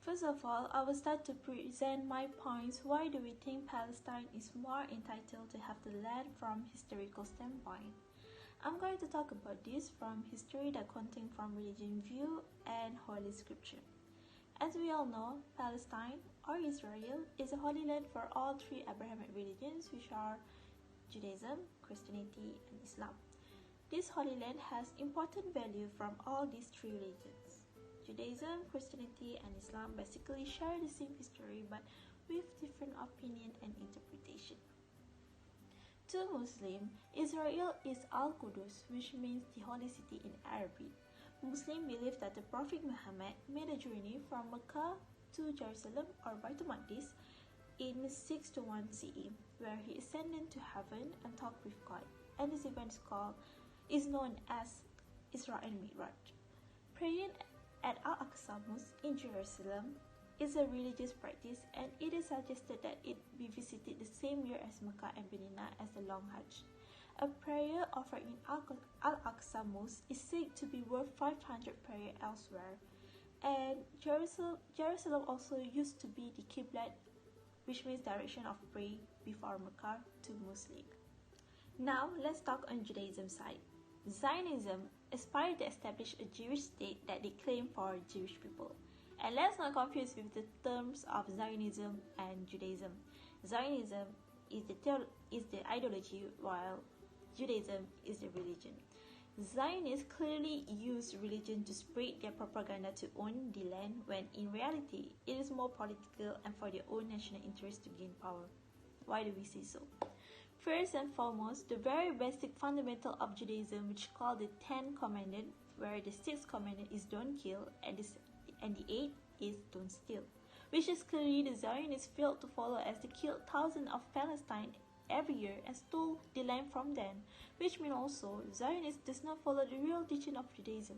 First of all, I will start to present my points. Why do we think Palestine is more entitled to have the land from historical standpoint? I'm going to talk about this from history, the accounting from religion view, and Holy Scripture. As we all know, Palestine, or Israel, is a holy land for all three Abrahamic religions, which are Judaism, Christianity, and Islam. This holy land has important value from all these three religions. Judaism, Christianity, and Islam basically share the same history but with different opinion and interpretation. To Muslims, Israel is Al-Qudus, which means the holy city in Arabic. Muslims believe that the Prophet Muhammad made a journey from Mecca to Jerusalem or Baitul Maqdis in 621 CE, where he ascended to heaven and talked with God, and this event is known as Isra and Mi'raj. Praying at Al-Aqsa Mosque in Jerusalem is a religious practice, and it is suggested that it be visited the same year as Mecca and Medina as the Long Hajj. A prayer offered in Al-Aqsa Mosque is said to be worth 500 prayers elsewhere, and Jerusalem also used to be the Qiblat, which means direction of prayer before Mecca to Muslim. Now let's talk on Judaism side. Zionism aspired to establish a Jewish state that they claim for Jewish people. And let's not confuse with the terms of Zionism and Judaism. Zionism is the ideology, while Judaism is the religion. Zionists clearly use religion to spread their propaganda to own the land, when in reality it is more political and for their own national interest to gain power. Why do we say so? First and foremost, the very basic fundamental of Judaism, which is called the Ten Commandments, where the sixth commandment is don't kill and the eighth is don't steal, which is clearly the Zionists failed to follow, as they killed thousands of Palestine every year and stole the land from them, which means also Zionists does not follow the real teaching of Judaism.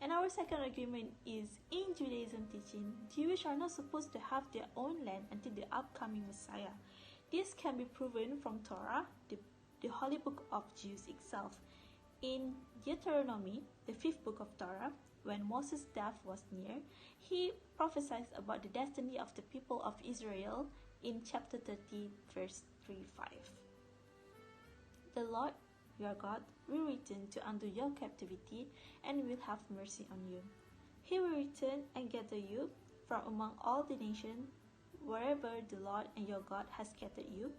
And our second argument is, in Judaism teaching, Jews are not supposed to have their own land until the upcoming Messiah. This can be proven from Torah, the holy book of Jews itself. In Deuteronomy, the fifth book of Torah, when Moses' death was near, he prophesied about the destiny of the people of Israel in chapter 30, verse 3-5. The Lord your God will return to undo your captivity and will have mercy on you. He will return and gather you from among all the nations wherever the Lord and your God has scattered you.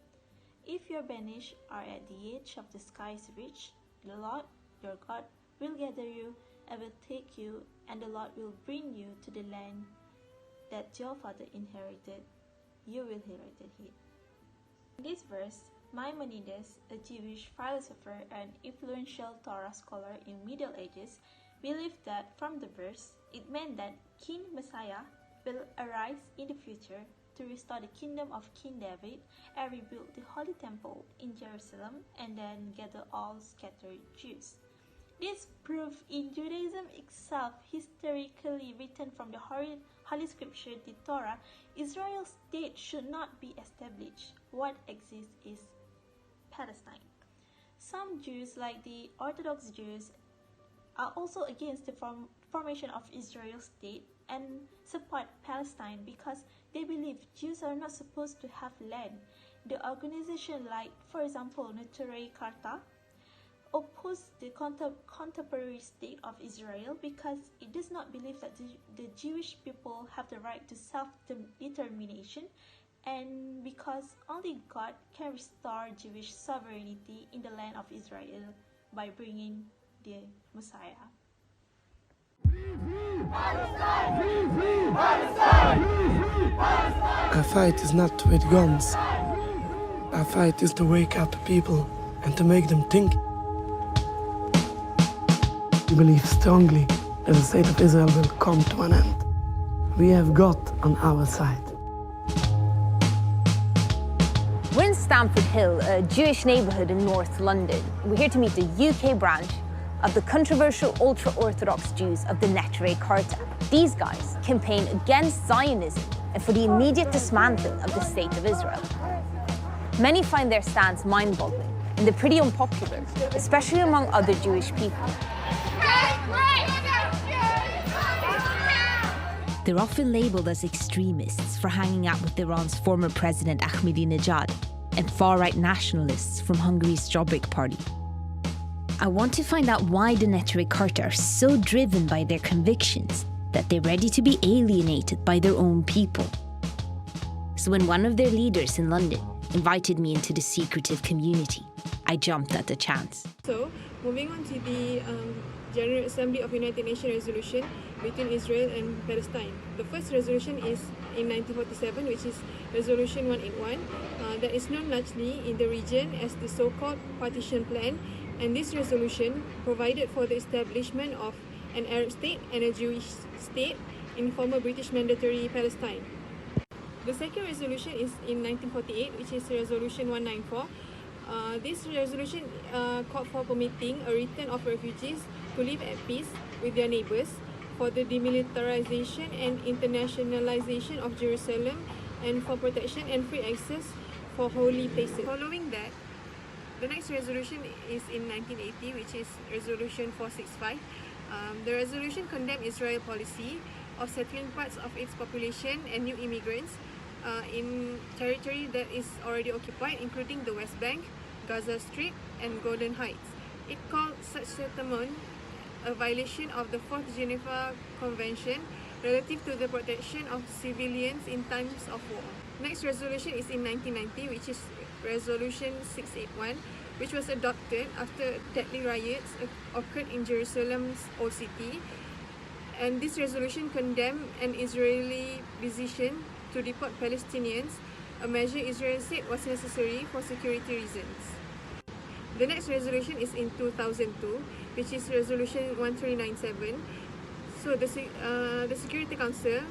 If your banished are at the edge of the sky's reach, the Lord your God will gather you and will take you, and the Lord will bring you to the land that your father inherited. You will inherit it. In this verse, Maimonides, a Jewish philosopher and influential Torah scholar in Middle Ages, believed that from the verse, it meant that King Messiah will arise in the future to restore the kingdom of King David and rebuild the Holy Temple in Jerusalem, and then gather all scattered Jews. This proof in Judaism itself, historically written from the Holy Scripture, the Torah, Israel's state should not be established. What exists is Palestine. Some Jews, like the Orthodox Jews, are also against the formation of Israel's state and support Palestine because they believe Jews are not supposed to have land. The organization, like for example Neturei Karta, oppose the contemporary state of Israel because it does not believe that the Jewish people have the right to self-determination, and because only God can restore Jewish sovereignty in the land of Israel by bringing the Messiah. Our fight is not with guns. Our fight is to wake up people and to make them think. We believe strongly that the state of Israel will come to an end. We have God on our side. We're in Stamford Hill, a Jewish neighbourhood in North London. We're here to meet the UK branch of the controversial ultra-Orthodox Jews of the Neturei Karta. These guys campaign against Zionism and for the immediate dismantling of the State of Israel. Many find their stance mind-boggling, and they're pretty unpopular, especially among other Jewish people. They're often labelled as extremists for hanging out with Iran's former president Ahmadinejad and far-right nationalists from Hungary's Jobbik party. I want to find out why the Neturei Karta are so driven by their convictions that they're ready to be alienated by their own people. So when one of their leaders in London invited me into the secretive community, I jumped at the chance. So, moving on to the General Assembly of United Nations resolution between Israel and Palestine. The first resolution is in 1947, which is Resolution 181, that is known largely in the region as the so-called Partition Plan, and this resolution provided for the establishment of an Arab state and a Jewish state in former British Mandatory Palestine. The second resolution is in 1948, which is Resolution 194. This resolution called for permitting a return of refugees to live at peace with their neighbours, for the demilitarization and internationalization of Jerusalem, and for protection and free access for holy places. Following that, the next resolution is in 1980, which is Resolution 465. The resolution condemned Israel's policy of settling parts of its population and new immigrants in territory that is already occupied, including the West Bank, Gaza Strip, and Golden Heights. It called such settlement a violation of the 4th Geneva Convention relative to the protection of civilians in times of war. Next resolution is in 1990, which is Resolution 681, which was adopted after deadly riots occurred in Jerusalem's Old City. And this resolution condemned an Israeli decision to deport Palestinians, a measure Israel said was necessary for security reasons. The next resolution is in 2002, which is Resolution 1397. So the Security Council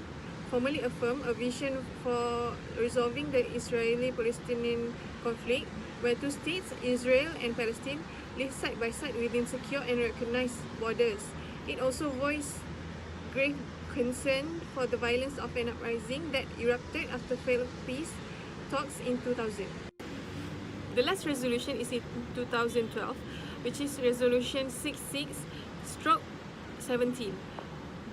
formally affirmed a vision for resolving the Israeli-Palestinian conflict, where two states, Israel and Palestine, live side by side within secure and recognized borders. It also voiced grave concern for the violence of an uprising that erupted after failed peace talks in 2000. The last resolution is in 2012, which is Resolution 66/17.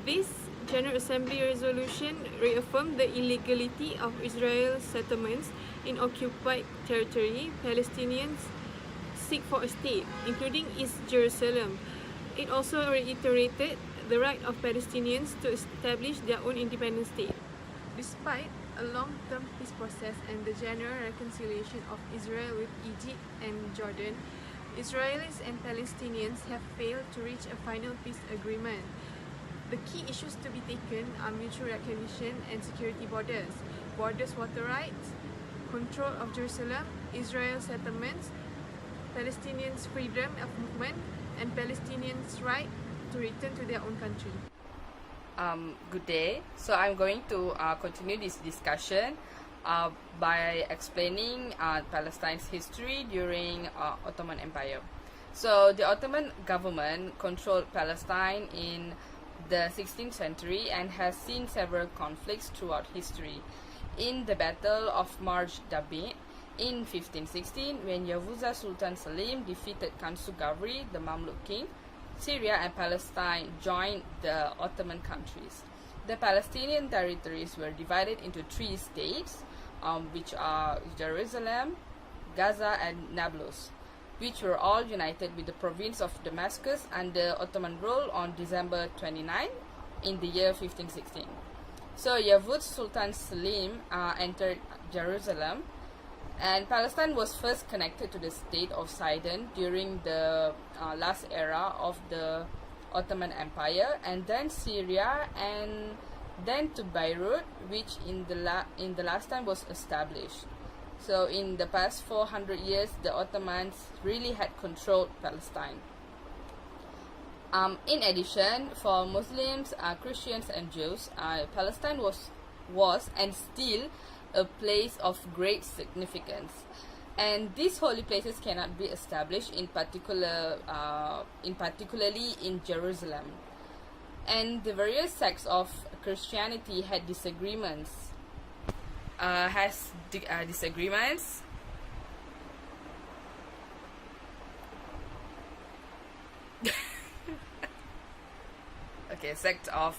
This General Assembly resolution reaffirmed the illegality of Israel's settlements in occupied territory. Palestinians seek for a state, including East Jerusalem. It also reiterated the right of Palestinians to establish their own independent state. Despite a long-term peace process and the general reconciliation of Israel with Egypt and Jordan, Israelis and Palestinians have failed to reach a final peace agreement. The key issues to be taken are mutual recognition and security borders, water rights, control of Jerusalem, Israel settlements, Palestinians' freedom of movement, and Palestinians' right to return to their own country. Good day. So I'm going to continue this discussion by explaining Palestine's history during Ottoman Empire. So the Ottoman government controlled Palestine in the 16th century and has seen several conflicts throughout history. In the Battle of Marj Dabin in 1516, when Yavuz Sultan Selim defeated Kansu Gavri, the Mamluk king, Syria and Palestine joined the Ottoman countries. The Palestinian territories were divided into three states, which are Jerusalem, Gaza, and Nablus, which were all united with the province of Damascus under Ottoman rule on December 29 in the year 1516. So Yavuz Sultan Selim entered Jerusalem, and Palestine was first connected to the state of Sidon during the last era of the Ottoman Empire, and then Syria, and then to Beirut, which in the last time was established. So in the past 400 years, the Ottomans really had controlled Palestine. In addition, for Muslims, Christians, and Jews, Palestine was and still a place of great significance, and these holy places cannot be established particularly in Jerusalem. And the various sects of Christianity had disagreements. Okay, sect of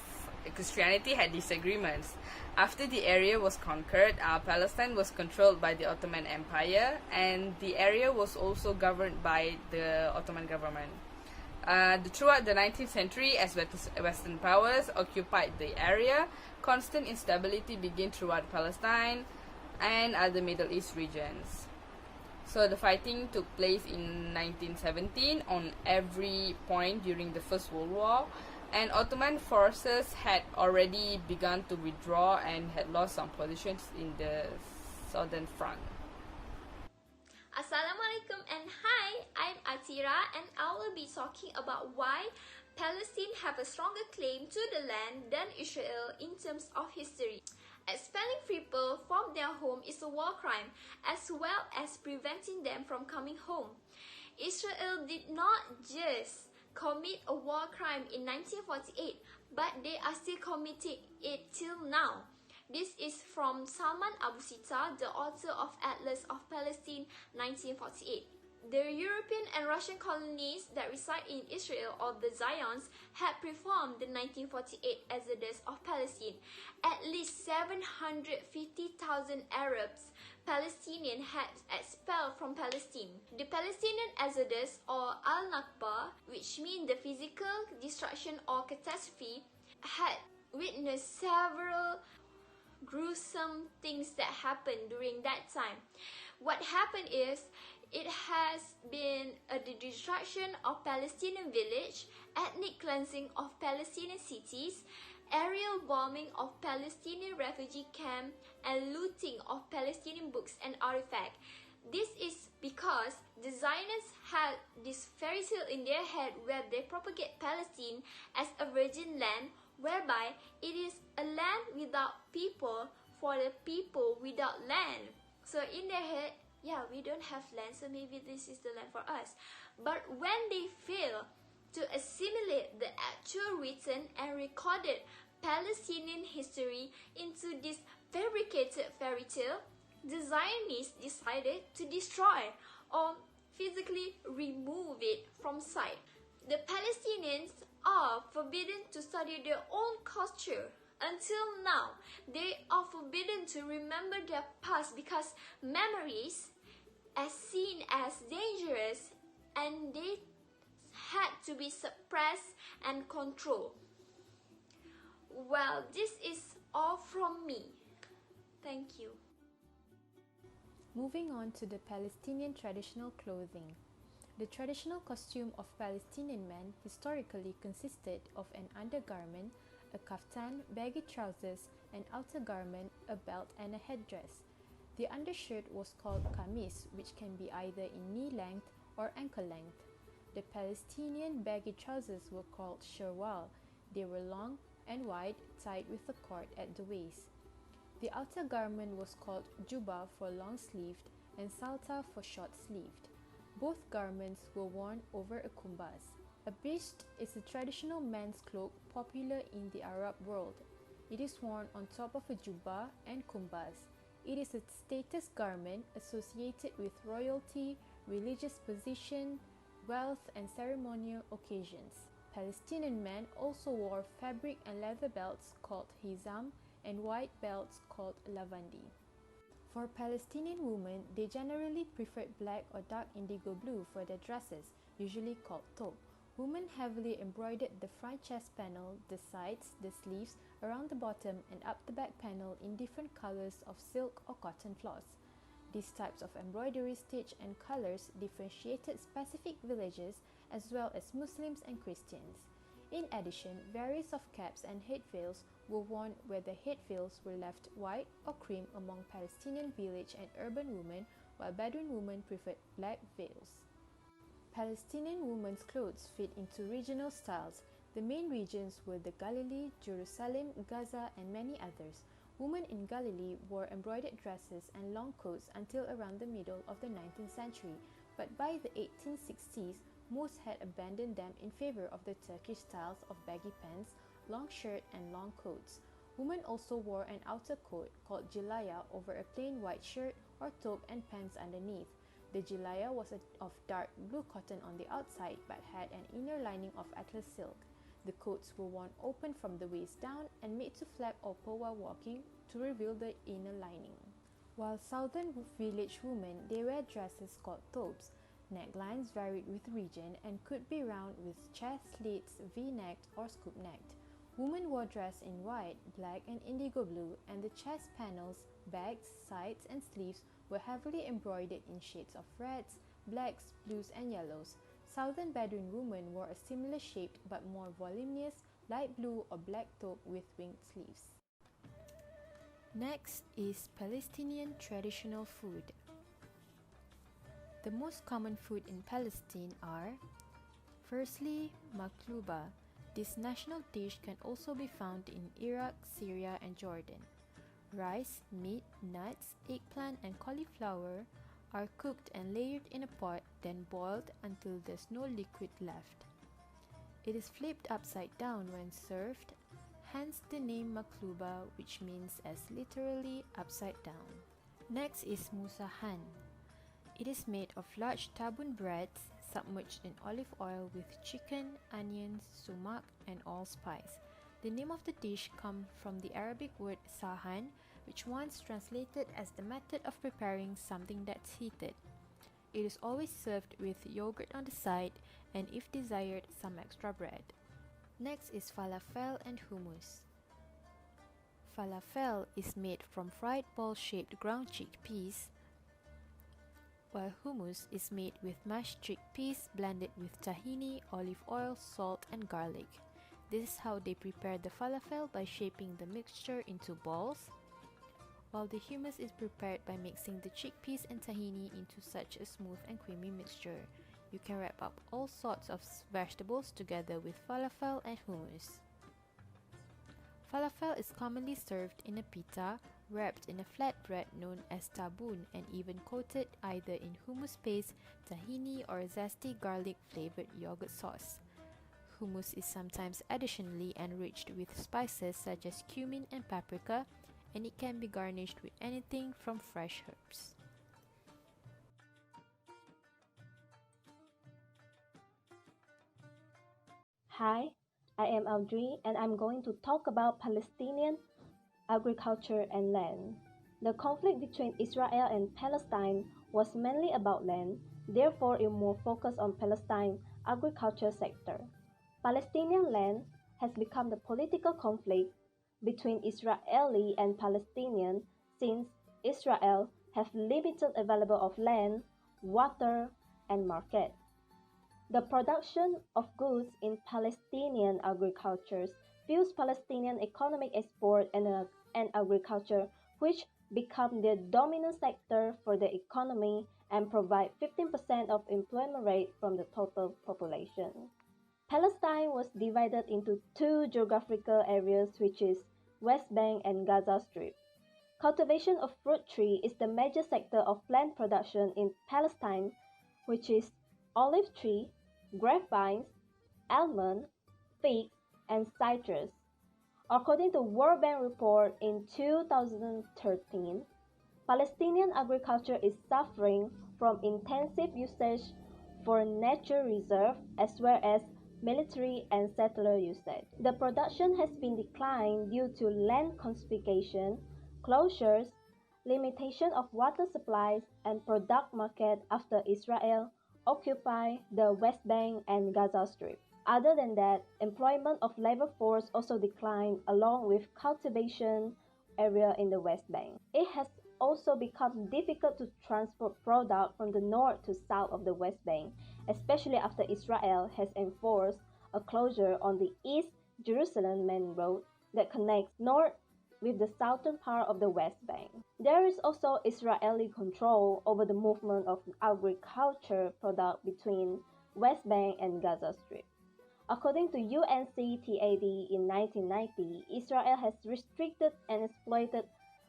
Christianity had disagreements. After the area was conquered, Palestine was controlled by the Ottoman Empire, and the area was also governed by the Ottoman government. Throughout the 19th century, as Western powers occupied the area, constant instability began throughout Palestine and other Middle East regions. So the fighting took place in 1917 on every point during the First World War, and Ottoman forces had already begun to withdraw and had lost some positions in the southern front. Assalamualaikum and hi, I'm Atira and I will be talking about why Palestine have a stronger claim to the land than Israel in terms of history. Expelling people from their home is a war crime, as well as preventing them from coming home. Israel did not just commit a war crime in 1948, but they are still committing it till now. This is from Salman Abu Sita, the author of Atlas of Palestine 1948. The European and Russian colonies that reside in Israel, or the Zions, had performed the 1948 Exodus of Palestine. At least 750,000 Arabs, Palestinians had expelled from Palestine. The Palestinian Exodus, or Al-Nakba, which means the physical destruction or catastrophe, had witnessed several gruesome things that happened during that time. What happened is, it has been the destruction of Palestinian village, ethnic cleansing of Palestinian cities, aerial bombing of Palestinian refugee camp, and looting of Palestinian books and artifacts. This is because the Zionists had this fairy tale in their head where they propagate Palestine as a virgin land, whereby it is a land without people for the people without land. So in their head, yeah, we don't have land, so maybe this is the land for us. But when they fail to assimilate the actual written and recorded Palestinian history into this fabricated fairy tale, the Zionists decided to destroy or physically remove it from sight. The Palestinians are forbidden to study their own culture. Until now, they are forbidden to remember their past because memories are seen as dangerous and they had to be suppressed and controlled. Well, this is all from me. Thank you. Moving on to the Palestinian traditional clothing. The traditional costume of Palestinian men historically consisted of an undergarment, a kaftan, baggy trousers, an outer garment, a belt, and a headdress. The undershirt was called kamis, which can be either in knee length or ankle length. The Palestinian baggy trousers were called sherwal. They were long and wide, tied with a cord at the waist. The outer garment was called juba for long-sleeved and salta for short-sleeved. Both garments were worn over a kumbas. A bisht is a traditional men's cloak popular in the Arab world. It is worn on top of a juba and kumbas. It is a status garment associated with royalty, religious position, wealth, and ceremonial occasions. Palestinian men also wore fabric and leather belts called hizam and white belts called lavandi. For Palestinian women, they generally preferred black or dark indigo blue for their dresses, usually called thobe. Women heavily embroidered the front chest panel, the sides, the sleeves, around the bottom and up the back panel in different colors of silk or cotton floss. These types of embroidery stitch and colors differentiated specific villages as well as Muslims and Christians. In addition, varieties of caps and head veils were worn where the head veils were left white or cream among Palestinian village and urban women, while Bedouin women preferred black veils. Palestinian women's clothes fit into regional styles. The main regions were the Galilee, Jerusalem, Gaza, and many others. Women in Galilee wore embroidered dresses and long coats until around the middle of the 19th century, but by the 1860s, most had abandoned them in favor of the Turkish styles of baggy pants, long shirt, and long coats. Women also wore an outer coat called jilaya over a plain white shirt or thobe and pants underneath. The jilaya was of dark blue cotton on the outside but had an inner lining of atlas silk. The coats were worn open from the waist down and made to flap or pull while walking to reveal the inner lining. While southern village women, they wear dresses called thobes. Necklines varied with region and could be round with chest slits, V-necked or scoop-necked. Women wore dress in white, black and indigo blue, and the chest panels, backs, sides and sleeves were heavily embroidered in shades of reds, blacks, blues and yellows. Southern Bedouin women wore a similar shaped but more voluminous light blue or black thobe with winged sleeves. Next is Palestinian traditional food. The most common food in Palestine are: firstly, maklouba. This national dish can also be found in Iraq, Syria and Jordan. Rice, meat, nuts, eggplant and cauliflower are cooked and layered in a pot, then boiled until there's no liquid left. It is flipped upside down when served, hence the name maklouba, which means as literally upside down. Next is musahan. It is made of large tabbouleh breads submerged in olive oil with chicken, onions, sumac and allspice. The name of the dish comes from the Arabic word sahan, which once translated as the method of preparing something that's heated. It is always served with yogurt on the side and, if desired, some extra bread. Next is falafel and hummus. Falafel is made from fried ball-shaped ground chickpeas, while hummus is made with mashed chickpeas blended with tahini, olive oil, salt and garlic. This is how they prepare the falafel, by shaping the mixture into balls, while the hummus is prepared by mixing the chickpeas and tahini into such a smooth and creamy mixture. You can wrap up all sorts of vegetables together with falafel and hummus. Falafel is commonly served in a pita, wrapped in a flatbread known as taboon and even coated either in hummus paste, tahini or zesty garlic flavoured yogurt sauce. Hummus is sometimes additionally enriched with spices such as cumin and paprika, and it can be garnished with anything from fresh herbs. Hi, I am Audrey and I'm going to talk about Palestinian agriculture and land. The conflict between Israel and Palestine was mainly about land, therefore it more focused on Palestine agriculture sector. Palestinian land has become the political conflict between Israeli and Palestinian since Israel have limited available of land, water, and market. The production of goods in Palestinian agriculture fuels Palestinian economic export and agriculture, which become the dominant sector for the economy and provide 15% of employment rate from the total population. Palestine was divided into two geographical areas, which is West Bank and Gaza Strip. Cultivation of fruit tree is the major sector of plant production in Palestine, which is olive tree, grapevines, almond, fig, and citrus. According to World Bank report in 2013, Palestinian agriculture is suffering from intensive usage for nature reserve as well as military and settler usage. The production has been declined due to land confiscation, closures, limitation of water supplies, and product market after Israel occupied the West Bank and Gaza Strip. Other than that, employment of labor force also declined along with cultivation area in the West Bank. It has also become difficult to transport product from the north to south of the West Bank, especially after Israel has enforced a closure on the East Jerusalem main road that connects north with the southern part of the West Bank. There is also Israeli control over the movement of agriculture product between West Bank and Gaza Strip. According to UNCTAD in 1990, Israel has restricted and exploited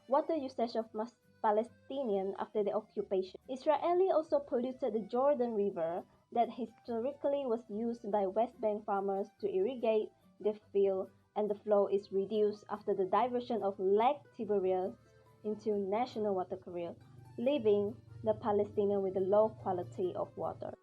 water usage of Palestinians after the occupation. Israeli also polluted the Jordan River that historically was used by West Bank farmers to irrigate the field, and the flow is reduced after the diversion of Lake Tiberias into national water carrier, leaving the Palestinians with a low quality of water.